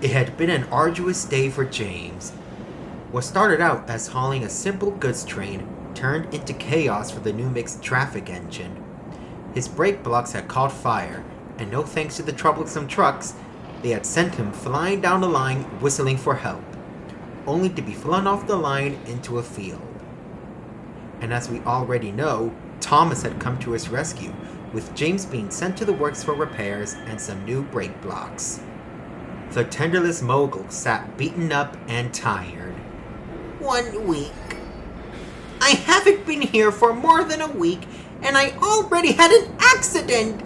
It had been an arduous day for James. What started out as hauling a simple goods train turned into chaos for the new mixed traffic engine. His brake blocks had caught fire, and no thanks to the troublesome trucks, they had sent him flying down the line whistling for help, only to be flung off the line into a field. And as we already know, Thomas had come to his rescue, with James being sent to the works for repairs and some new brake blocks. The tenderless mogul sat beaten up and tired. 1 week. I haven't been here for more than a week, and I already had an accident,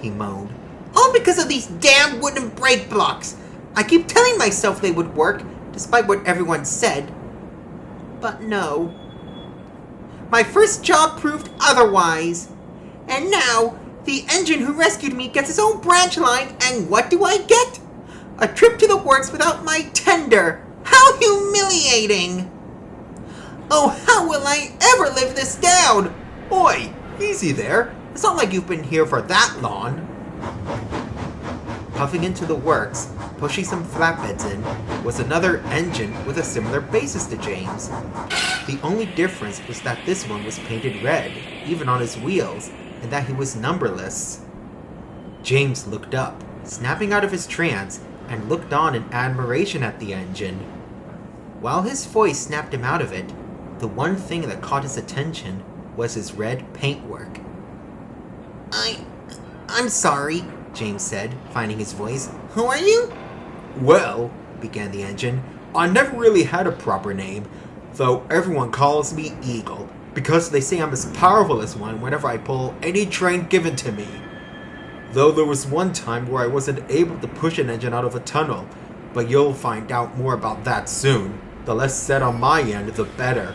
he moaned. All because of these damn wooden brake blocks. I keep telling myself they would work, despite what everyone said. But no. My first job proved otherwise. And now, the engine who rescued me gets his own branch line, and what do I get? A trip to the works without my tender. How humiliating! Oh, how will I ever live this down? Oi, easy there. It's not like you've been here for that long. Puffing into the works, pushing some flatbeds in, was another engine with a similar basis to James. The only difference was that this one was painted red, even on his wheels, and that he was numberless. James looked up, snapping out of his trance, and looked on in admiration at the engine. While his voice snapped him out of it, the one thing that caught his attention was his red paintwork. I'm sorry, James said, finding his voice. Who are you? Well, began the engine, I never really had a proper name, though everyone calls me Eagle, because they say I'm as powerful as one whenever I pull any train given to me. Though there was one time where I wasn't able to push an engine out of a tunnel, but you'll find out more about that soon. The less said on my end, the better,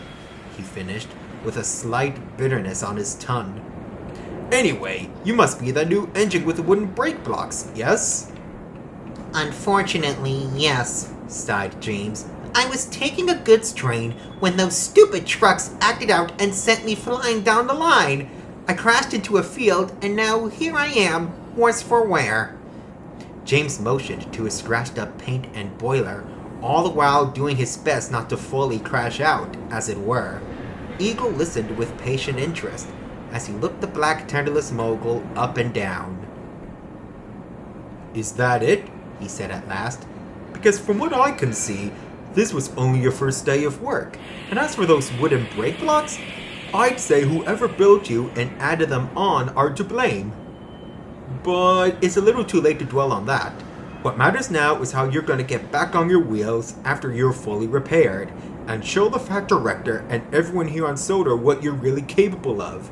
he finished, with a slight bitterness on his tongue. Anyway, you must be the new engine with the wooden brake blocks, yes? Unfortunately, yes, sighed James. I was taking a goods train when those stupid trucks acted out and sent me flying down the line. I crashed into a field, and now here I am, worse for wear. James motioned to his scratched-up paint and boiler, all the while doing his best not to fully crash out, as it were. Eagle listened with patient interest, as he looked the black tenderless mogul up and down. Is that it? He said at last. Because from what I can see, this was only your first day of work. And as for those wooden brake blocks, I'd say whoever built you and added them on are to blame. But it's a little too late to dwell on that. What matters now is how you're going to get back on your wheels after you're fully repaired, and show the factor rector and everyone here on Sodor what you're really capable of.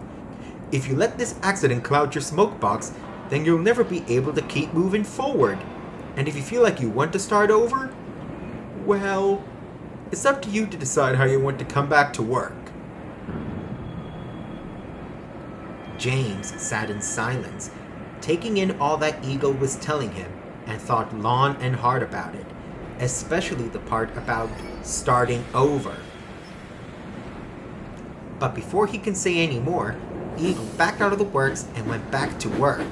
If you let this accident cloud your smoke box, then you'll never be able to keep moving forward. And if you feel like you want to start over, well, it's up to you to decide how you want to come back to work. James sat in silence, taking in all that Eagle was telling him, and thought long and hard about it, especially the part about starting over. But before he could say any more, Eagle backed out of the works and went back to work.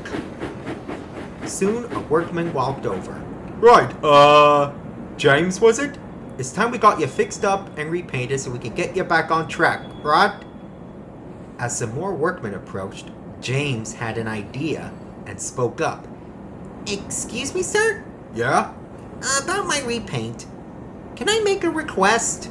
Soon a workman walked over. Right, James, was it? It's time we got you fixed up and repainted so we can get you back on track, right? As some more workmen approached, James had an idea and spoke up. Excuse me, sir? Yeah? About my repaint. Can I make a request?